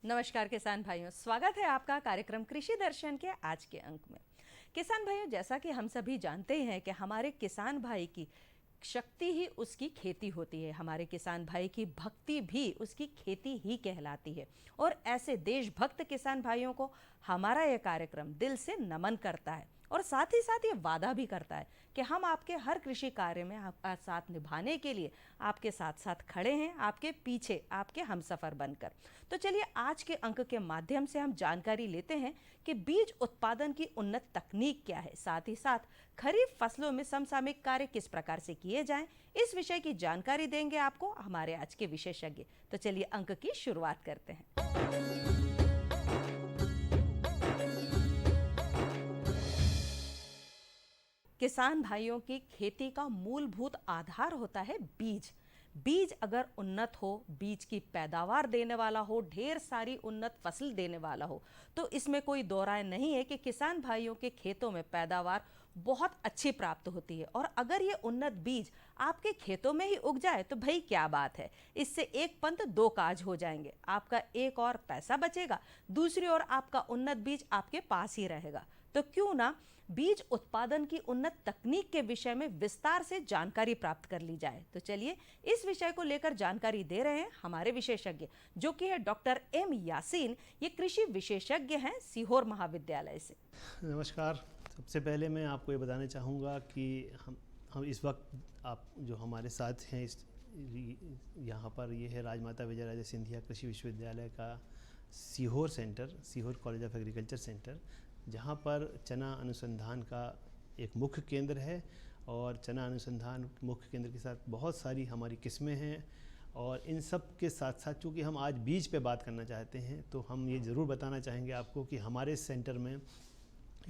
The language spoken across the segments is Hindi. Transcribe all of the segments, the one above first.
नमस्कार किसान भाइयों, स्वागत है आपका कार्यक्रम कृषि दर्शन के आज के अंक में। किसान भाइयों, जैसा कि हम सभी जानते हैं कि हमारे किसान भाई की शक्ति ही उसकी खेती होती है, हमारे किसान भाई की भक्ति भी उसकी खेती ही कहलाती है। और ऐसे देशभक्त किसान भाइयों को हमारा यह कार्यक्रम दिल से नमन करता है और साथ ही साथ ये वादा भी करता है कि हम आपके हर कृषि कार्य में आपका साथ निभाने के लिए आपके साथ साथ खड़े हैं, आपके पीछे, आपके हमसफर बनकर। तो चलिए आज के अंक के माध्यम से हम जानकारी लेते हैं कि बीज उत्पादन की उन्नत तकनीक क्या है, साथ ही साथ खरीफ फसलों में समसामयिक कार्य किस प्रकार से किए जाएं। इस विषय की जानकारी देंगे आपको हमारे आज के विशेषज्ञ। तो चलिए अंक की शुरुआत करते हैं। किसान भाइयों की खेती का मूलभूत आधार होता है बीज। बीज अगर उन्नत हो, बीज की पैदावार देने वाला हो, ढेर सारी उन्नत फसल देने वाला हो, तो इसमें कोई दो राय नहीं है कि किसान भाइयों के खेतों में पैदावार बहुत अच्छी प्राप्त होती है। और अगर ये उन्नत बीज आपके खेतों में ही उग जाए तो भाई क्या बात है, इससे एक पंथ दो काज हो जाएंगे। आपका एक और पैसा बचेगा, दूसरी ओर आपका उन्नत बीज आपके पास ही रहेगा। तो क्यों ना बीज उत्पादन की उन्नत तकनीक के विषय में विस्तार से जानकारी प्राप्त कर ली जाए। तो चलिए इस विषय को लेकर जानकारी दे रहे हैं हमारे विशेषज्ञ, जो कि है डॉक्टर एम यासीन। ये कृषि विशेषज्ञ हैं सीहोर महाविद्यालय से। नमस्कार। सबसे पहले मैं आपको ये बताना चाहूँगा कि हम इस वक्त आप जो हमारे साथ हैं यहाँ पर ये है राजमाता विजयराजे सिंधिया कृषि विश्वविद्यालय का Sehore centre, Sehore college of agriculture centre, जहाँ पर चना अनुसंधान का एक मुख्य केंद्र है। और चना अनुसंधान मुख्य केंद्र के साथ बहुत सारी हमारी किस्में हैं। और इन सब के साथ साथ चूँकि हम आज बीज पे बात करना चाहते हैं, तो हम ये ज़रूर बताना चाहेंगे आपको कि हमारे सेंटर में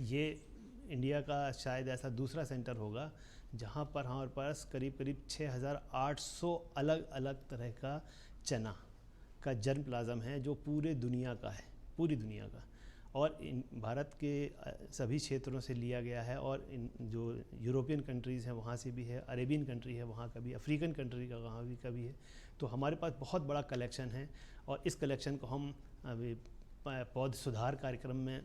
ये इंडिया का शायद ऐसा दूसरा सेंटर होगा जहाँ पर हमारे पास करीब करीब 6800 अलग अलग तरह का चना का जर्म प्लाज्म है, जो पूरे दुनिया का है, पूरी दुनिया का। और इन भारत के सभी क्षेत्रों से लिया गया है। और इन जो यूरोपियन कंट्रीज़ हैं वहाँ से भी है, अरेबियन कंट्री है वहाँ का भी, अफ्रीकन कंट्री का वहाँ भी का भी है। तो हमारे पास बहुत बड़ा कलेक्शन है और इस कलेक्शन को हम अभी पौध सुधार कार्यक्रम में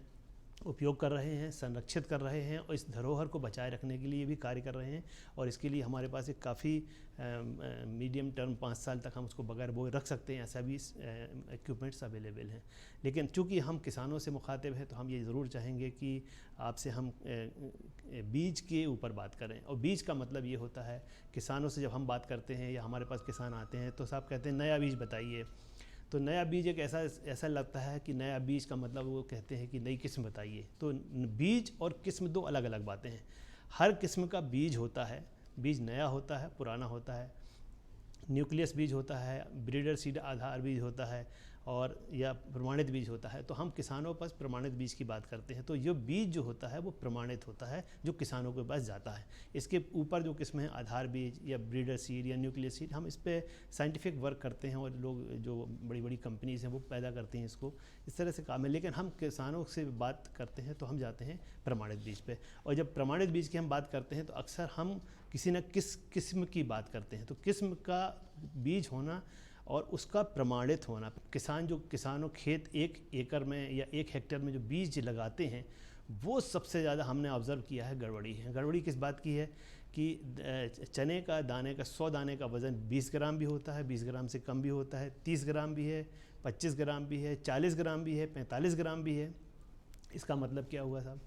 उपयोग कर रहे हैं, संरक्षित कर रहे हैं और इस धरोहर को बचाए रखने के लिए भी कार्य कर रहे हैं। और इसके लिए हमारे पास एक काफ़ी मीडियम टर्म 5 साल तक हम उसको बगैर बोए रख सकते हैं, ऐसा भी इक्विपमेंट्स अवेलेबल हैं। लेकिन चूंकि हम किसानों से मुखातिब हैं, तो हम ये ज़रूर चाहेंगे कि आपसे हम बीज के ऊपर बात करें। और बीज का मतलब ये होता है, किसानों से जब हम बात करते हैं या हमारे पास किसान आते हैं तो साहब कहते हैं नया बीज बताइए। तो नया बीज एक ऐसा लगता है कि नया बीज का मतलब वो कहते हैं कि नई किस्म बताइए। तो बीज और किस्म दो अलग अलग बातें हैं। हर किस्म का बीज होता है, बीज नया होता है, पुराना होता है, न्यूक्लियस बीज होता है, ब्रीडर सीड आधार बीज होता है, और या प्रमाणित बीज होता है। तो हम किसानों पर प्रमाणित बीज की बात करते हैं। तो ये बीज जो होता है वो प्रमाणित होता है, जो किसानों के पास जाता है। इसके ऊपर जो किस्में हैं, आधार बीज या ब्रीडर सीड या न्यूक्लियस सीड, हम इस पर साइंटिफिक वर्क करते हैं और लोग जो बड़ी बड़ी कंपनीज हैं वो पैदा करती हैं इसको, इस तरह से काम है। लेकिन हम किसानों से बात करते हैं तो हम जाते हैं प्रमाणित बीज पे। और जब प्रमाणित बीज की हम बात करते हैं तो अक्सर हम किसी न किस किस्म की बात करते हैं। तो किस्म का बीज होना और उसका प्रमाणित होना, किसानों खेत 1 एकड़ में या 1 हेक्टेयर में जो बीज लगाते हैं, वो सबसे ज़्यादा हमने ऑब्ज़र्व किया है गड़बड़ी है। गड़बड़ी किस बात की है कि चने का दाने का 100 दाने का वज़न 20 ग्राम भी होता है, 20 ग्राम से कम भी होता है, 30 ग्राम भी है, 25 ग्राम भी है, 40 ग्राम भी है, 45 ग्राम भी है। इसका मतलब क्या हुआ साहब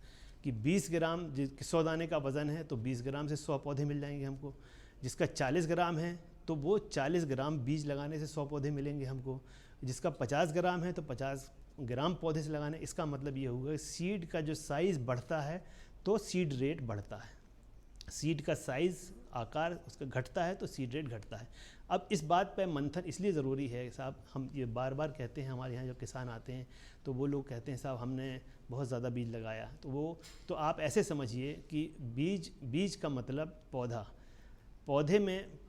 कि 20 ग्राम 100 दाने का वज़न है तो 20 ग्राम से 100 पौधे मिल जाएंगे हमको। जिसका 40 ग्राम है तो वो 40 ग्राम बीज लगाने से 100 पौधे मिलेंगे हमको। जिसका 50 ग्राम है तो 50 ग्राम पौधे से लगाने। इसका मतलब ये होगा सीड का जो साइज़ बढ़ता है तो सीड रेट बढ़ता है, सीड का साइज़ आकार उसका घटता है तो सीड रेट घटता है। अब इस बात पे मंथन इसलिए ज़रूरी है साहब, हम ये बार बार कहते हैं, हमारे यहाँ जो किसान आते हैं तो वो लोग कहते हैं साहब हमने बहुत ज़्यादा बीज लगाया। तो आप ऐसे समझिए कि बीज का मतलब पौधा, पौधे में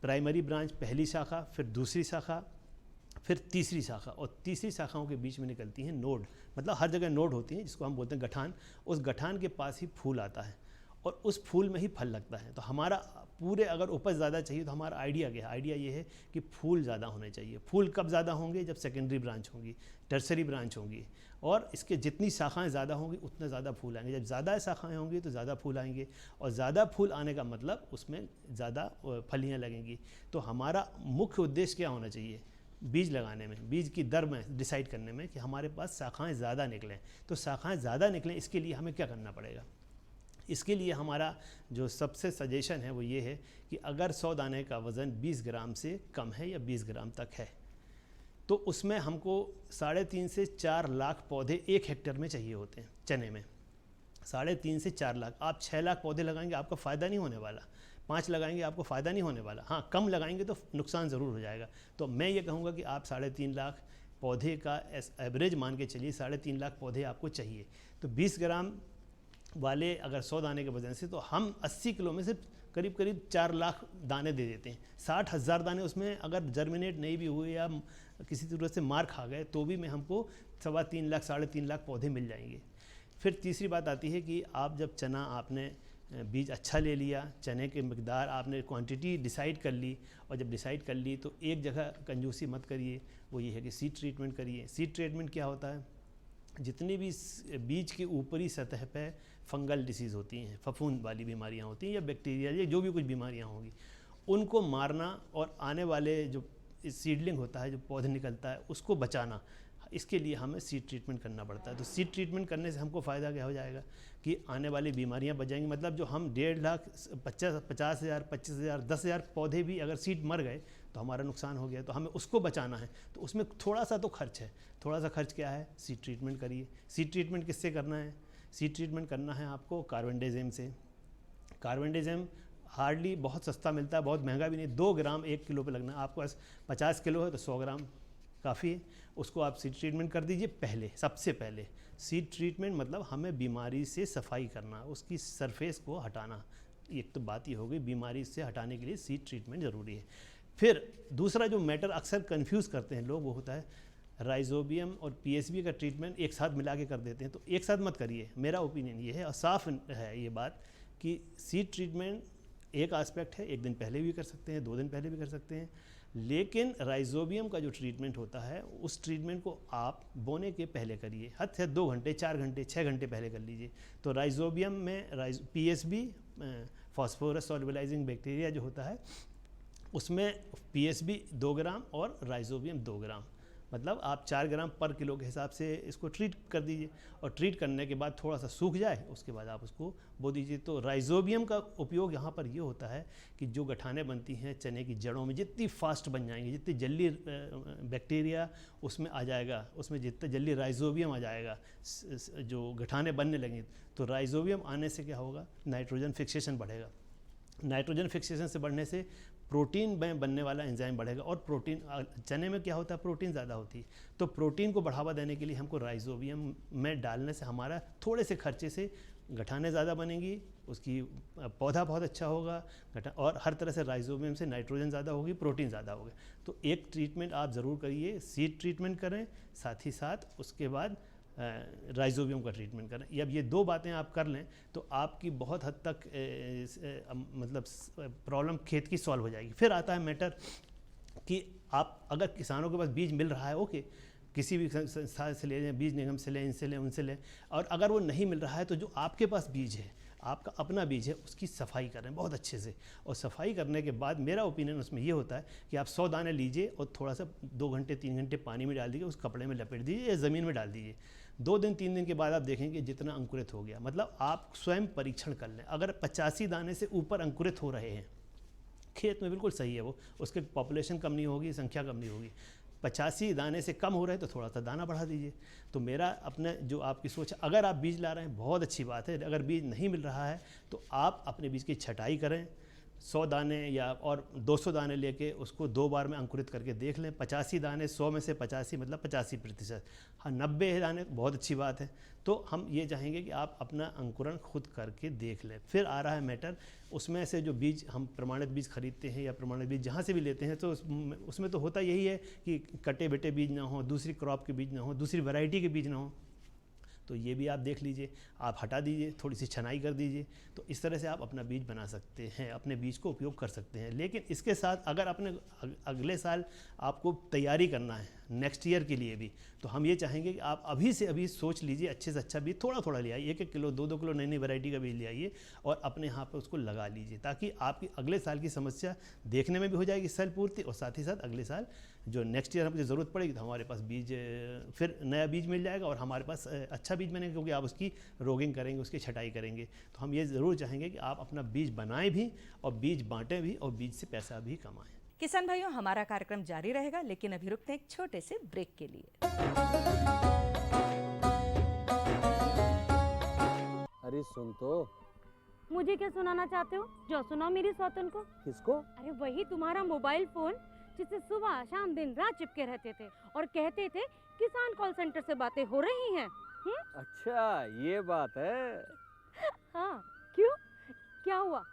प्राइमरी ब्रांच पहली शाखा, फिर दूसरी शाखा, फिर तीसरी शाखा, और तीसरी शाखाओं के बीच में निकलती हैं नोड। मतलब हर जगह नोड होती हैं जिसको हम बोलते हैं गठान। उस गठान के पास ही फूल आता है और उस फूल में ही फल लगता है। तो हमारा पूरे अगर उपज ज़्यादा चाहिए तो हमारा आइडिया क्या है? आइडिया ये है कि फूल ज़्यादा होने चाहिए। फूल कब ज़्यादा होंगे? जब सेकेंडरी ब्रांच होंगी, टर्सरी ब्रांच होंगी, और इसके जितनी शाखाएं ज़्यादा होंगी उतने ज़्यादा फूल आएंगे। जब ज़्यादा शाखाएं होंगी तो ज़्यादा फूल आएंगे, और ज़्यादा फूल आने का मतलब उसमें ज़्यादा फलियाँ लगेंगी। तो हमारा मुख्य उद्देश्य क्या होना चाहिए बीज लगाने में, बीज की दर में डिसाइड करने में, कि हमारे पास शाखाएं ज़्यादा निकलें। तो शाखाएं ज़्यादा निकलें, इसके लिए हमें क्या करना पड़ेगा? इसके लिए हमारा जो सबसे सजेशन है वो ये है कि अगर 100 दाने का वज़न 20 ग्राम से कम है या 20 ग्राम तक है, तो उसमें हमको 3.5 से 4 लाख पौधे 1 हेक्टेयर में चाहिए होते हैं। चने में 3.5 से 4 लाख। आप 6 लाख पौधे लगाएंगे आपका फ़ायदा नहीं होने वाला, 5 लगाएंगे आपको फ़ायदा नहीं होने वाला। हाँ, कम लगाएंगे तो नुकसान ज़रूर हो जाएगा। तो मैं ये कहूँगा कि आप 3.5 लाख पौधे का एवरेज मान के चलिए, 3.5 लाख पौधे आपको चाहिए। तो 20 ग्राम वाले अगर 100 दाने के वजन से, तो हम 80 किलो में से करीब करीब 4 लाख दाने दे देते हैं। 60,000 दाने उसमें अगर जर्मिनेट नहीं भी हुए या किसी तरह से मार खा गए तो भी मैं हमको 3.25 लाख 3.5 लाख पौधे मिल जाएंगे। फिर तीसरी बात आती है कि आप जब चना आपने बीज अच्छा ले लिया, चने के मकदार आपने क्वांटिटी डिसाइड कर ली, और जब डिसाइड कर ली तो एक जगह कंजूसी मत करिए, वो ये है कि सीड ट्रीटमेंट करिए। सीड ट्रीटमेंट क्या होता है? जितनी भी बीज की ऊपरी सतह पे फंगल डिसीज़ होती हैं, फफूंद वाली बीमारियां होती हैं, या बैक्टीरिया या जो भी कुछ बीमारियां होंगी, उनको मारना, और आने वाले जो सीडलिंग होता है, जो पौधे निकलता है, उसको बचाना। इसके लिए हमें सीड ट्रीटमेंट करना पड़ता है। तो सीड ट्रीटमेंट करने से हमको फ़ायदा क्या हो जाएगा कि आने वाली बीमारियां बच जाएंगी। मतलब जो हम 1.5 लाख 50,000 25,000 10,000 पौधे भी अगर सीड मर गए तो हमारा नुकसान हो गया, तो हमें उसको बचाना है। तो उसमें थोड़ा सा तो खर्च है। थोड़ा सा खर्च क्या है? सीड ट्रीटमेंट करिए। सीड ट्रीटमेंट किससे करना है? सीड ट्रीटमेंट करना है आपको कार्बेंडाजिम से। कार्बेंडाजिम हार्डली बहुत सस्ता मिलता है, बहुत महंगा भी नहीं। 2 ग्राम 1 किलो पे लगना है। आपके पास 50 किलो है तो 100 ग्राम काफ़ी है। उसको आप सीड ट्रीटमेंट कर दीजिए पहले, सबसे पहले। सीड ट्रीटमेंट मतलब हमें बीमारी से सफाई करना, उसकी सरफेस को हटाना। एक तो बात ये हो गई, बीमारी से हटाने के लिए सीड ट्रीटमेंट ज़रूरी है। फिर दूसरा जो मैटर अक्सर कंफ्यूज करते हैं लोग, वो होता है राइजोबियम और पीएसबी का ट्रीटमेंट एक साथ मिला के कर देते हैं। तो एक साथ मत करिए, मेरा ओपिनियन ये है, और साफ है ये बात, कि सीड ट्रीटमेंट एक एस्पेक्ट है, एक दिन पहले भी कर सकते हैं, 2 दिन पहले भी कर सकते हैं। लेकिन राइजोबियम का जो ट्रीटमेंट होता है, उस ट्रीटमेंट को आप बोने के पहले करिए। हद से 2 घंटे 4 घंटे 6 घंटे पहले कर लीजिए। तो राइजोबियम में पीएसबी फॉस्फोरस सॉल्युबलाइजिंग बैक्टीरिया जो होता है, उसमें पीएसबी 2 ग्राम और राइजोबियम 2 ग्राम, मतलब आप 4 ग्राम पर किलो के हिसाब से इसको ट्रीट कर दीजिए। और ट्रीट करने के बाद थोड़ा सा सूख जाए, उसके बाद आप उसको बो दीजिए। तो राइजोबियम का उपयोग यहाँ पर ये होता है कि जो गठानें बनती हैं चने की जड़ों में, जितनी फास्ट बन जाएंगी, जितनी जल्दी बैक्टीरिया उसमें आ जाएगा, उसमें जितने जल्दी राइजोबियम आ जाएगा, जो गठानें बनने लगेंगी, तो राइजोबियम आने से क्या होगा? नाइट्रोजन फिक्सेशन बढ़ेगा। नाइट्रोजन फिक्सेशन से बढ़ने से प्रोटीन में बनने वाला एंजाइम बढ़ेगा, और प्रोटीन, चने में क्या होता है? प्रोटीन ज़्यादा होती है। तो प्रोटीन को बढ़ावा देने के लिए हमको राइजोबियम में डालने से हमारा थोड़े से खर्चे से गठानें ज़्यादा बनेंगी, उसकी पौधा बहुत अच्छा होगा, और हर तरह से राइजोबियम से नाइट्रोजन ज़्यादा होगी, प्रोटीन ज़्यादा होगा। तो एक ट्रीटमेंट आप ज़रूर करिए, सीड ट्रीटमेंट करें, साथ ही साथ उसके बाद राइजोबियम का ट्रीटमेंट करें। अब ये 2 बातें आप कर लें तो आपकी बहुत हद तक मतलब प्रॉब्लम खेत की सॉल्व हो जाएगी। फिर आता है मैटर कि आप अगर किसानों के पास बीज मिल रहा है, ओके, किसी भी संस्था से ले लें, बीज निगम से लें, इनसे लें, उनसे लें, और अगर वो नहीं मिल रहा है तो जो आपके पास बीज है, आपका अपना बीज है, उसकी सफाई करें बहुत अच्छे से। और सफाई करने के बाद मेरा ओपिनियन उसमें ये होता है कि आप 100 दाने लीजिए और थोड़ा सा 2 घंटे 3 घंटे पानी में डाल दीजिए, उस कपड़े में लपेट दीजिए या ज़मीन में डाल दीजिए। 2 दिन 3 दिन के बाद आप देखेंगे जितना अंकुरित हो गया। मतलब आप स्वयं परीक्षण कर लें, अगर 85 दाने से ऊपर अंकुरित हो रहे हैं खेत में, बिल्कुल सही है वो, उसके पॉपुलेशन कम नहीं होगी, संख्या कम नहीं होगी। 85 दाने से कम हो रहे हैं तो थोड़ा सा दाना बढ़ा दीजिए। तो मेरा अपने जो आपकी सोच है, अगर आप बीज ला रहे हैं बहुत अच्छी बात है, अगर बीज नहीं मिल रहा है तो आप अपने बीज की छटाई करें, 100 दाने या और 200 दाने लेके उसको 2 बार में अंकुरित करके देख लें। 85 दाने, 100 में से 85 मतलब 85%। हाँ, 90 दाने बहुत अच्छी बात है। तो हम ये चाहेंगे कि आप अपना अंकुरण खुद करके देख लें। फिर आ रहा है मैटर, उसमें से जो बीज हम प्रमाणित बीज खरीदते हैं या प्रमाणित बीज जहाँ से भी लेते हैं, तो उसमें तो होता यही है कि कटे बेटे बीज ना हो, दूसरी क्रॉप के बीज ना हो, दूसरी वैरायटी के बीज ना हो। तो ये भी आप देख लीजिए, आप हटा दीजिए, थोड़ी सी छनाई कर दीजिए, तो इस तरह से आप अपना बीज बना सकते हैं, अपने बीज को उपयोग कर सकते हैं। लेकिन इसके साथ अगर अपने अगले साल आपको तैयारी करना है नेक्स्ट ईयर के लिए भी, तो हम ये चाहेंगे कि आप अभी से अभी सोच लीजिए, अच्छे से अच्छा बीज थोड़ा थोड़ा ले आइए, 1-1 किलो 2-2 किलो नई नई वैरायटी का बीज ले आइए और अपने यहाँ पर उसको लगा लीजिए, ताकि आपकी अगले साल की समस्या देखने में भी हो जाएगी सल पूर्ति, और साथ ही साथ अगले साल जो नेक्स्ट ईयर हमको ज़रूरत पड़ेगी तो हमारे पास बीज, फिर नया बीज मिल जाएगा और हमारे पास अच्छा बीज बनेगा, क्योंकि आप उसकी रोगिंग करेंगे, उसकी छटाई करेंगे। तो हम ये ज़रूर चाहेंगे कि आप अपना बीज बनाएं भी और बीज बांटें भी और बीज से पैसा भी कमाएं। किसान भाइयों, हमारा कार्यक्रम जारी रहेगा, लेकिन अभी रुकते हैं एक छोटे से ब्रेक के लिए। अरे सुन तो। मुझे क्या सुनाना चाहते हो? जो सुनाओ मेरी सौतन को। किसको? अरे वही तुम्हारा मोबाइल फोन जिससे सुबह शाम दिन रात चिपके रहते थे और कहते थे किसान कॉल सेंटर से बातें हो रही हैं। अच्छा ये बात है। हाँ, क्यों? क्या हुआ?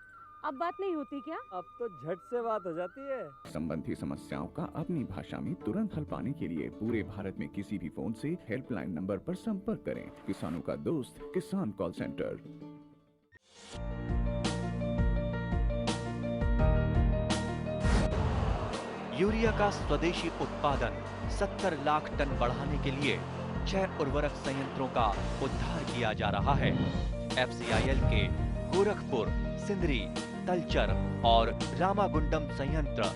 अब बात नहीं होती क्या? अब तो झट से बात हो जाती है। संबंधी समस्याओं का अपनी भाषा में तुरंत हल पाने के लिए पूरे भारत में किसी भी फोन से हेल्पलाइन नंबर पर संपर्क करें। किसानों का दोस्त किसान कॉल सेंटर। यूरिया का स्वदेशी उत्पादन 70 लाख टन बढ़ाने के लिए 6 उर्वरक संयंत्रों का उद्धार किया जा रहा है। FCIL के गोरखपुर, सिंदरी, तलचर और रामागुंडम संयंत्र,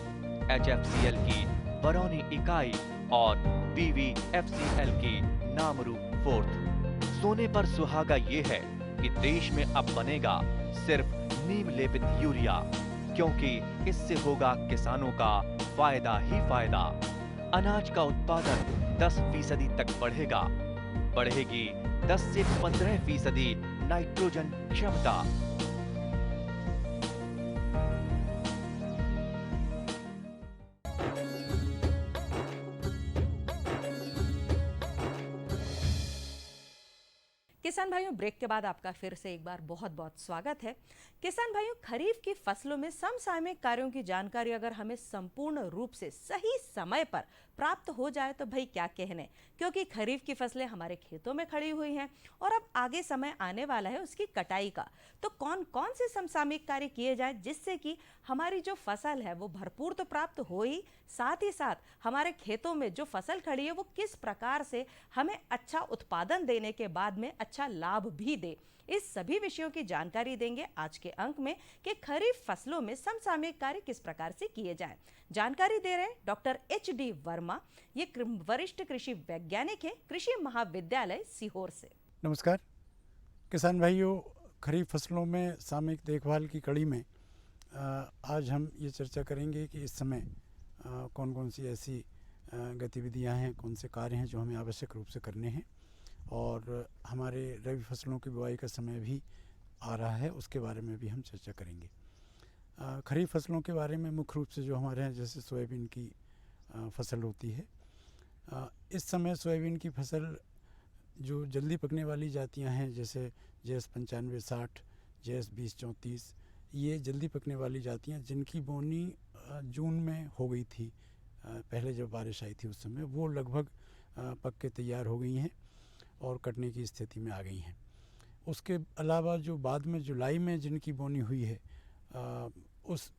HFCL की बरौनी इकाई और BVFCL की नामरू फोर्थ। सोने पर सुहागा ये है कि देश में अब बनेगा सिर्फ नीम लेपित यूरिया, क्योंकि इससे होगा किसानों का फायदा ही फायदा। अनाज का उत्पादन 10% तक बढ़ेगा। बढ़ेगी 10 से 15% नाइट्रोजन क्षमता। किसान भाइयों, ब्रेक के बाद आपका फिर से एक बार बहुत बहुत स्वागत है। किसान भाइयों, खरीफ की फसलों में समसामयिक कार्यों की जानकारी अगर हमें संपूर्ण रूप से सही समय पर प्राप्त हो जाए तो भाई क्या कहने, क्योंकि खरीफ की फसलें हमारे खेतों में खड़ी हुई हैं और अब आगे समय आने वाला है उसकी कटाई का। तो कौन कौन से समसामयिक कार्य किए जाए जिससे कि हमारी जो फसल है वो भरपूर तो प्राप्त हो ही साथ हमारे खेतों में जो फसल खड़ी है वो किस प्रकार से हमें अच्छा उत्पादन देने के बाद में अच्छा लाभ भी दे। इस सभी विषयों की जानकारी देंगे आज के अंक में कि खरीफ फसलों में समसामयिक कार्य किस प्रकार से किए जाएं। जानकारी दे रहे हैं डॉक्टर HD वर्मा, ये वरिष्ठ कृषि वैज्ञानिक है, कृषि महाविद्यालय सीहोर से। नमस्कार किसान भाइयों, खरीफ फसलों में सामयिक देखभाल की कड़ी में आज हम ये चर्चा करेंगे कि इस समय कौन कौन सी ऐसी गतिविधियां हैं, कौन से कार्य हैं जो हमें आवश्यक रूप से करने हैं, और हमारे रबी फसलों की बुआई का समय भी आ रहा है, उसके बारे में भी हम चर्चा करेंगे। खरीफ फसलों के बारे में मुख्य रूप से जो हमारे यहाँ जैसे सोयाबीन की फसल होती है, इस समय सोयाबीन की फसल जो जल्दी पकने वाली जातियाँ हैं जैसे JS 9560, JS 2034, ये जल्दी पकने वाली जातियाँ जिनकी बोनी जून में हो गई थी, पहले जब बारिश आई थी उस समय, वो लगभग पक के तैयार हो गई हैं और कटने की स्थिति में आ गई हैं। उसके अलावा जो बाद में जुलाई में जिनकी बोनी हुई है, उस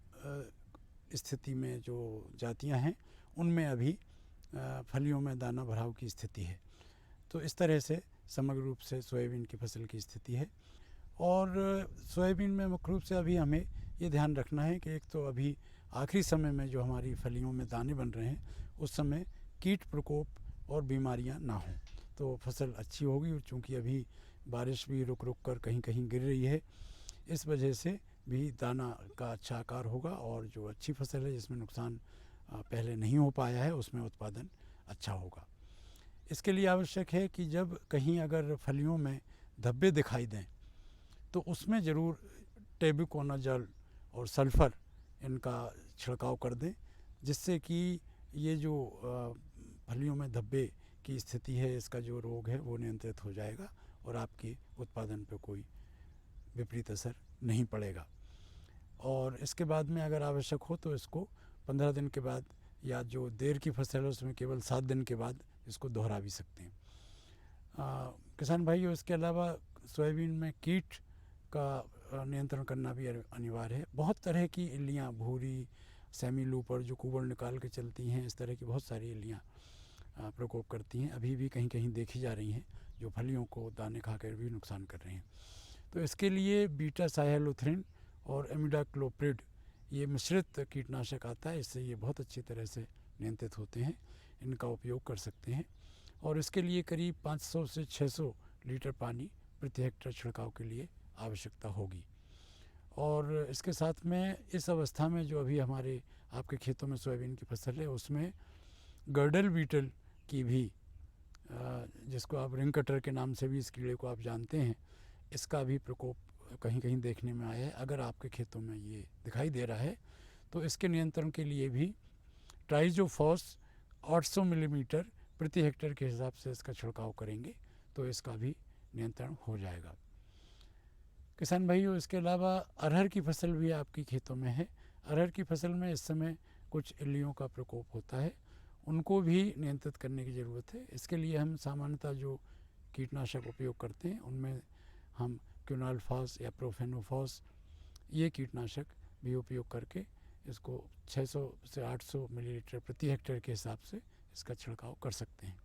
स्थिति में जो जातियां हैं उनमें अभी फलियों में दाना भराव की स्थिति है। तो इस तरह से समग्र रूप से सोयाबीन की फसल की स्थिति है। और सोयाबीन में मुख्य रूप से अभी हमें ये ध्यान रखना है कि एक तो अभी आखिरी समय में जो हमारी फलियों में दाने बन रहे हैं उस समय कीट प्रकोप और बीमारियां ना हों, तो फसल अच्छी होगी। और चूँकि अभी बारिश भी रुक रुक कर कहीं कहीं गिर रही है, इस वजह से भी दाना का अच्छा आकार होगा और जो अच्छी फसल है जिसमें नुकसान पहले नहीं हो पाया है उसमें उत्पादन अच्छा होगा। इसके लिए आवश्यक है कि जब कहीं अगर फलियों में धब्बे दिखाई दें तो उसमें ज़रूर टेबुकोनाजोल और सल्फ़र इनका छिड़काव कर दें, जिससे कि ये जो फलियों में धब्बे की स्थिति है, इसका जो रोग है वो नियंत्रित हो जाएगा और आपके उत्पादन पर कोई विपरीत असर नहीं पड़ेगा। और इसके बाद में अगर आवश्यक हो तो इसको 15 दिन के बाद, या जो देर की फसल है उसमें केवल 7 दिन के बाद इसको दोहरा भी सकते हैं। किसान भाइयों, इसके अलावा सोयाबीन में कीट का नियंत्रण करना भी अनिवार्य है। बहुत तरह की इल्लियाँ, भूरी, सेमी लूपर जो कुबड़ निकाल के चलती हैं, इस तरह की बहुत सारी इल्लियाँ प्रकोप करती हैं, अभी भी कहीं कहीं देखी जा रही हैं, जो फलियों को दाने खाकर भी नुकसान कर रही हैं। तो इसके लिए बीटा साइलोथ्रिन और इमिडाक्लोप्रिड ये मिश्रित कीटनाशक आता है, इससे ये बहुत अच्छी तरह से नियंत्रित होते हैं, इनका उपयोग कर सकते हैं। और इसके लिए करीब 500 से 600 लीटर पानी प्रति हेक्टेयर छिड़काव के लिए आवश्यकता होगी। और इसके साथ में इस अवस्था में जो अभी हमारे आपके खेतों में सोयाबीन की फसल है, उसमें गर्डल बीटल की भी, जिसको आप रिंग कटर के नाम से भी इस कीड़े को आप जानते हैं, इसका भी प्रकोप कहीं कहीं देखने में आया है। अगर आपके खेतों में ये दिखाई दे रहा है तो इसके नियंत्रण के लिए भी ट्राइजोफॉस 800 मिलीमीटर प्रति हेक्टेयर के हिसाब से इसका छिड़काव करेंगे तो इसका भी नियंत्रण हो जाएगा। किसान भाइयों, इसके अलावा अरहर की फसल भी आपकी खेतों में है। अरहर की फसल में इस समय कुछ इल्लियों का प्रकोप होता है, उनको भी नियंत्रित करने की ज़रूरत है। इसके लिए हम सामान्यतः जो कीटनाशक उपयोग करते हैं उनमें हम क्विनाल्फास या प्रोफेनोफॉस ये कीटनाशक भी उपयोग करके इसको 600 से 800 मिलीलीटर प्रति हेक्टेयर के हिसाब से इसका छिड़काव कर सकते हैं।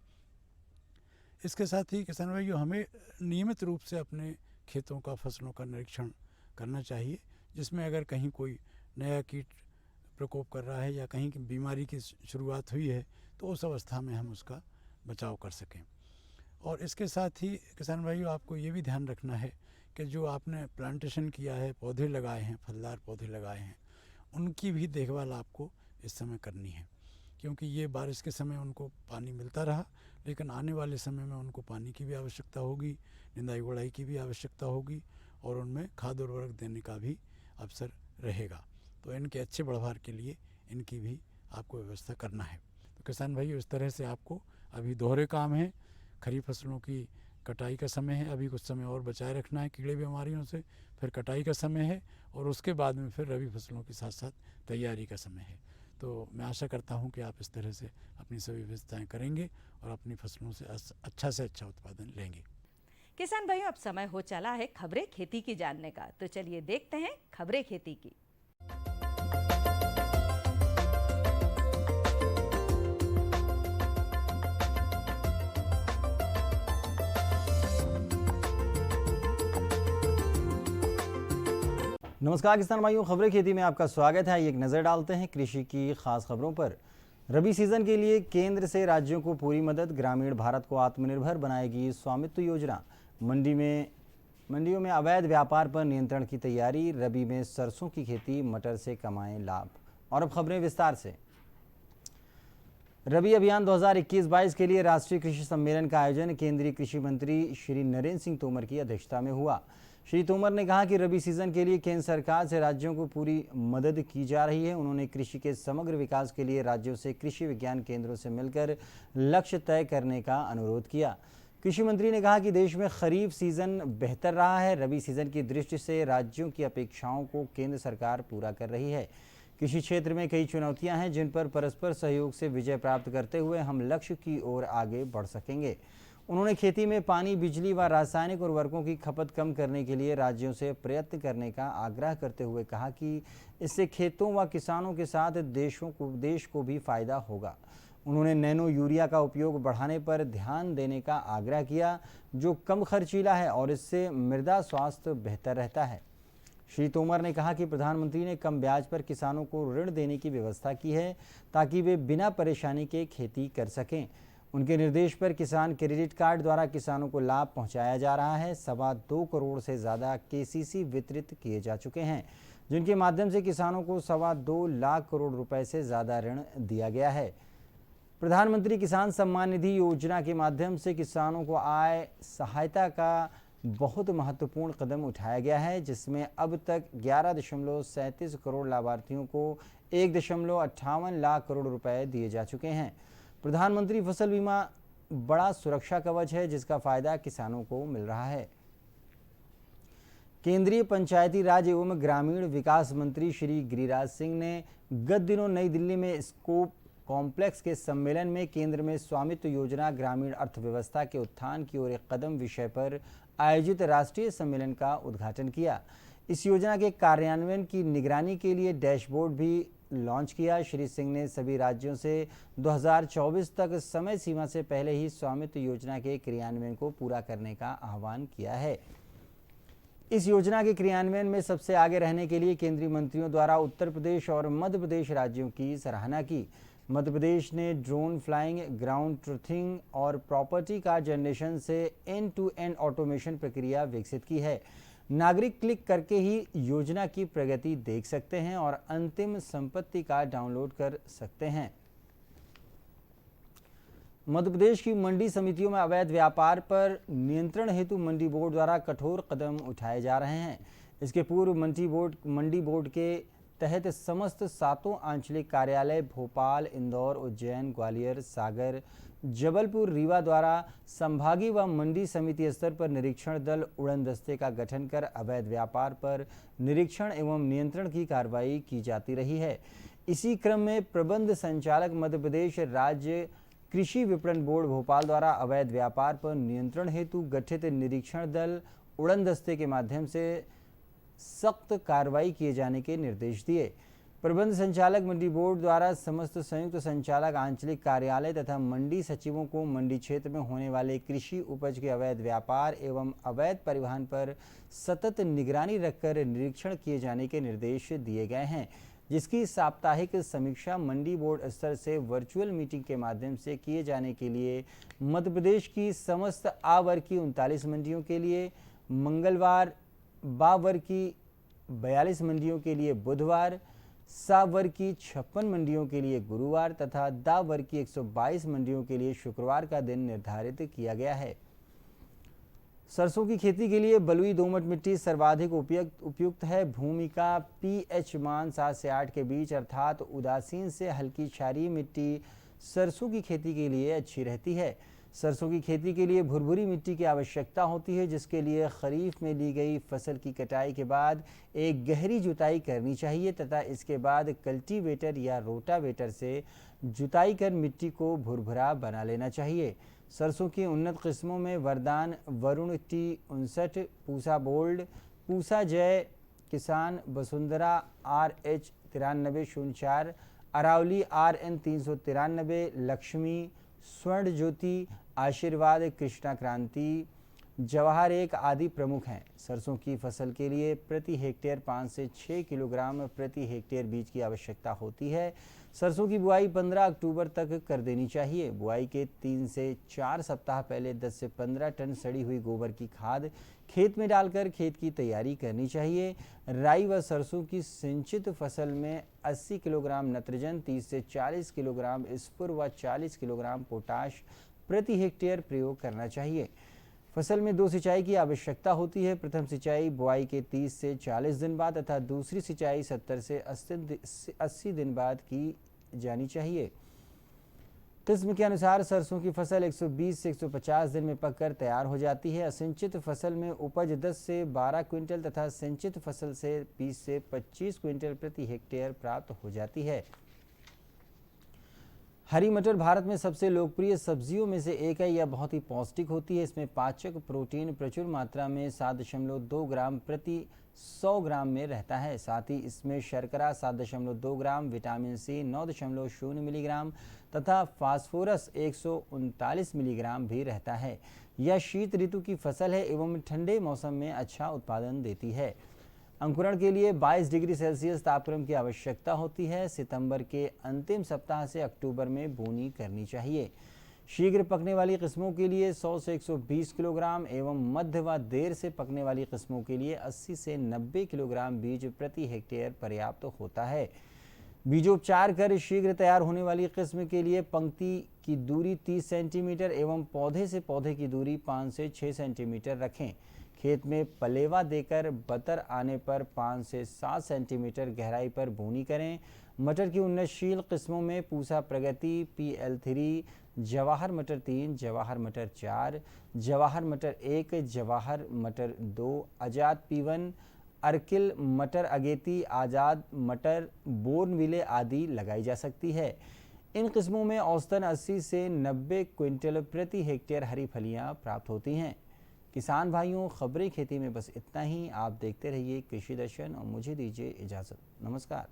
इसके साथ ही किसान भाइयों, हमें नियमित रूप से अपने खेतों का, फसलों का निरीक्षण करना चाहिए, जिसमें अगर कहीं कोई नया कीट प्रकोप कर रहा है या कहीं की बीमारी की शुरुआत हुई है तो उस अवस्था में हम उसका बचाव कर सकें। और इसके साथ ही किसान भाइयों, आपको ये भी ध्यान रखना है कि जो आपने प्लांटेशन किया है, पौधे लगाए हैं, फलदार पौधे लगाए हैं, उनकी भी देखभाल आपको इस समय करनी है, क्योंकि ये बारिश के समय उनको पानी मिलता रहा, लेकिन आने वाले समय में उनको पानी की भी आवश्यकता होगी, निंदाई गुड़ाई की भी आवश्यकता होगी और उनमें खाद उर्वरक देने का भी अवसर रहेगा। तो इनके अच्छे बढ़वार के लिए इनकी भी आपको व्यवस्था करना है। तो किसान भाइयों, इस तरह से आपको अभी दोहरे काम है। खरीफ फसलों की कटाई का समय है, अभी कुछ समय और बचाए रखना है कीड़े बीमारियों से, फिर कटाई का समय है और उसके बाद में फिर रबी फसलों के साथ साथ तैयारी का समय है। तो मैं आशा करता हूं कि आप इस तरह से अपनी सभी व्यवस्थाएं करेंगे और अपनी फसलों से अच्छा उत्पादन लेंगे। किसान भाइयों, अब समय हो चला है खबरें खेती की जानने का, तो चलिए देखते हैं खबरें खेती की। नमस्कार किसान भाइयों, खबरें खेती में आपका स्वागत है। एक नज़र डालते हैं कृषि की खास खबरों पर। रबी सीजन के लिए केंद्र से राज्यों को पूरी मदद, ग्रामीण भारत को आत्मनिर्भर बनाएगी स्वामित्व योजना। मंडियों में अवैध व्यापार पर नियंत्रण की तैयारी, रबी में सरसों की खेती, मटर से कमाएं लाभ। और अब खबरें विस्तार से। रबी अभियान 2021-22 के लिए राष्ट्रीय कृषि सम्मेलन का आयोजन केंद्रीय कृषि मंत्री श्री नरेंद्र सिंह तोमर की अध्यक्षता में हुआ। श्री तोमर ने कहा कि रबी सीजन के लिए केंद्र सरकार से राज्यों को पूरी मदद की जा रही है। उन्होंने कृषि के समग्र विकास के लिए राज्यों से कृषि विज्ञान केंद्रों से मिलकर लक्ष्य तय करने का अनुरोध किया। कृषि मंत्री ने कहा कि देश में खरीफ सीजन बेहतर रहा है। रबी सीजन की दृष्टि से राज्यों की अपेक्षाओं को केंद्र सरकार पूरा कर रही है। कृषि क्षेत्र में कई चुनौतियां हैं जिन पर परस्पर सहयोग से विजय प्राप्त करते हुए हम लक्ष्य की ओर आगे बढ़ सकेंगे। उन्होंने खेती में पानी, बिजली व रासायनिक उर्वरकों की खपत कम करने के लिए राज्यों से प्रयत्न करने का आग्रह करते हुए कहा कि इससे खेतों व किसानों के साथ देश को भी फायदा होगा। उन्होंने नैनो यूरिया का उपयोग बढ़ाने पर ध्यान देने का आग्रह किया, जो कम खर्चीला है और इससे मृदा स्वास्थ्य बेहतर रहता है। श्री तोमर ने कहा कि प्रधानमंत्री ने कम ब्याज पर किसानों को ऋण देने की व्यवस्था की है ताकि वे बिना परेशानी के खेती कर सकें। उनके निर्देश पर किसान क्रेडिट कार्ड द्वारा किसानों को लाभ पहुंचाया जा रहा है। 2.25 करोड़ से ज़्यादा केसीसी वितरित किए जा चुके हैं, जिनके माध्यम से किसानों को 2.25 लाख करोड़ रुपए से ज़्यादा ऋण दिया गया है। प्रधानमंत्री किसान सम्मान निधि योजना के माध्यम से किसानों को आय सहायता का बहुत महत्वपूर्ण कदम उठाया गया है, जिसमें अब तक 11.37 करोड़ लाभार्थियों को 1.58 लाख करोड़ रुपए दिए जा चुके हैं। प्रधानमंत्री फसल बीमा बड़ा सुरक्षा कवच है, जिसका फायदा किसानों को मिल रहा है। केंद्रीय पंचायती राज एवं ग्रामीण विकास मंत्री श्री गिरिराज सिंह ने गत दिनों नई दिल्ली में स्कोप कॉम्प्लेक्स के सम्मेलन में केंद्र में स्वामित्व योजना ग्रामीण अर्थव्यवस्था के उत्थान की ओर एक कदम विषय पर आयोजित राष्ट्रीय सम्मेलन का उद्घाटन किया। इस योजना के कार्यान्वयन की निगरानी के लिए डैशबोर्ड भी लॉन्च किया। श्री सिंह ने सभी राज्यों से 2024 तक समय सीमा से पहले ही स्वामित्व योजना के क्रियान्वयन को पूरा करने का आह्वान किया है। इस योजना के क्रियान्वयन में सबसे आगे रहने के लिए केंद्रीय मंत्रियों द्वारा उत्तर प्रदेश और मध्य प्रदेश राज्यों की सराहना की। मध्य प्रदेश ने ड्रोन फ्लाइंग, ग्राउंड ट्रूथिंग और प्रॉपर्टी कार्ड जनरेशन से एंड टू एंड ऑटोमेशन प्रक्रिया विकसित की है। नागरिक क्लिक करके ही योजना की प्रगति देख सकते हैं और अंतिम संपत्ति कार्ड डाउनलोड कर सकते हैं। मध्य प्रदेश की मंडी समितियों में अवैध व्यापार पर नियंत्रण हेतु मंडी बोर्ड द्वारा कठोर कदम उठाए जा रहे हैं। इसके पूर्व मंडी बोर्ड के तहत समस्त 7 आंचलिक कार्यालय भोपाल, इंदौर, उज्जैन, ग्वालियर, सागर, जबलपुर, रीवा द्वारा संभागीय व मंडी समिति स्तर पर निरीक्षण दल उड़न दस्ते का गठन कर अवैध व्यापार पर निरीक्षण एवं नियंत्रण की कार्रवाई की जाती रही है। इसी क्रम में प्रबंध संचालक मध्य प्रदेश राज्य कृषि विपणन बोर्ड भोपाल द्वारा अवैध व्यापार पर नियंत्रण हेतु गठित निरीक्षण दल उड़न दस्ते के माध्यम से सख्त कार्रवाई किए जाने के निर्देश दिए। प्रबंध संचालक मंडी बोर्ड द्वारा समस्त संयुक्त संचालक आंचलिक कार्यालय तथा मंडी सचिवों को मंडी क्षेत्र में होने वाले कृषि उपज के अवैध व्यापार एवं अवैध परिवहन पर सतत निगरानी रखकर निरीक्षण किए जाने के निर्देश दिए गए हैं, जिसकी साप्ताहिक समीक्षा मंडी बोर्ड स्तर से वर्चुअल मीटिंग के माध्यम से किए जाने के लिए मध्य प्रदेश की समस्त आ वर्ग की 39 मंडियों के लिए मंगलवार, बा वर्ग की 42 मंडियों के लिए बुधवार, सा वर्ग की 56 मंडियों के लिए गुरुवार तथा दा वर्ग की 122 मंडियों के लिए शुक्रवार का दिन निर्धारित किया गया है। सरसों की खेती के लिए बलुई दोमट मिट्टी सर्वाधिक उपयुक्त है। भूमि का पीएच मान 7 से 8 के बीच अर्थात उदासीन से हल्की क्षारीय मिट्टी सरसों की खेती के लिए अच्छी रहती है। सरसों की खेती के लिए भुरभुरी मिट्टी की आवश्यकता होती है, जिसके लिए खरीफ में ली गई फसल की कटाई के बाद एक गहरी जुताई करनी चाहिए तथा इसके बाद कल्टीवेटर या रोटावेटर से जुताई कर मिट्टी को भुरभुरा बना लेना चाहिए। सरसों की उन्नत किस्मों में वरदान, वरुण T59, पूसा बोल्ड, पूसा जय, किसान वसुंधरा RH 9304, अरावली RN 393, लक्ष्मी, स्वर्ण ज्योति, आशीर्वाद, कृष्णा क्रांति, जवाहर 1 आदि प्रमुख हैं। सरसों की फसल के लिए प्रति हेक्टेयर 5 से 6 किलोग्राम प्रति हेक्टेयर बीज की आवश्यकता होती है। सरसों की बुआई 15 अक्टूबर तक कर देनी चाहिए। बुआई के 3 से 4 सप्ताह पहले 10 से 15 टन सड़ी हुई गोबर की खाद खेत में डालकर खेत की तैयारी करनी चाहिए। राई व सरसों की सिंचित फसल में 80 किलोग्राम नत्रजन, 30 से 40 किलोग्राम स्फुर व 40 किलोग्राम पोटाश प्रति हेक्टेयर प्रयोग करना चाहिए। फसल में 2 सिंचाई की आवश्यकता होती है। प्रथम सिंचाई बुआई के 30 से 40 दिन बाद तथा दूसरी सिंचाई 70 से 80 दिन बाद की जानी चाहिए। किस्म के अनुसार सरसों की फसल 120 से 150 दिन में पककर तैयार हो जाती है। असिंचित फसल में उपज 10 से 12 क्विंटल तथा सिंचित फसल से 20 से 25 क्विंटल प्रति हेक्टेयर प्राप्त हो जाती है। हरी मटर भारत में सबसे लोकप्रिय सब्जियों में से एक है। यह बहुत ही पौष्टिक होती है। इसमें पाचक प्रोटीन प्रचुर मात्रा में 7.2 ग्राम प्रति 100 ग्राम में रहता है। साथ ही इसमें शर्करा 7.2 ग्राम, विटामिन सी 9.0 मिलीग्राम तथा फास्फोरस 139 मिलीग्राम भी रहता है। यह शीत ऋतु की फसल है एवं ठंडे मौसम में अच्छा उत्पादन देती है। अंकुरण के लिए 22 डिग्री सेल्सियस तापक्रम की आवश्यकता होती है। सितंबर के अंतिम सप्ताह से अक्टूबर में बोनी करनी चाहिए। शीघ्र पकने वाली किस्मों के लिए 100 से 120 किलोग्राम एवं मध्य व देर से पकने वाली किस्मों के लिए 80 से 90 किलोग्राम बीज प्रति हेक्टेयर पर्याप्त होता है। बीजोपचार कर शीघ्र तैयार होने वाली किस्म के लिए पंक्ति की दूरी 30 सेंटीमीटर एवं पौधे से पौधे की दूरी 5 से 6 सेंटीमीटर रखें। खेत में पलेवा देकर बतर आने पर 5 से 7 सेंटीमीटर गहराई पर बोनी करें। मटर की उन्नतशील किस्मों में पूसा प्रगति, PL3, जवाहर मटर 3, जवाहर मटर 4, जवाहर मटर 1, जवाहर मटर 2, आजाद P1, अर्किल मटर अगेती, आजाद मटर, बोर्नविले आदि लगाई जा सकती है। इन किस्मों में औसतन 80 से 90 क्विंटल प्रति हेक्टेयर हरी फलियां प्राप्त होती हैं। किसान भाइयों, खबरें खेती में बस इतना ही। आप देखते रहिए कृषि दर्शन और मुझे दीजिए इजाज़त। नमस्कार।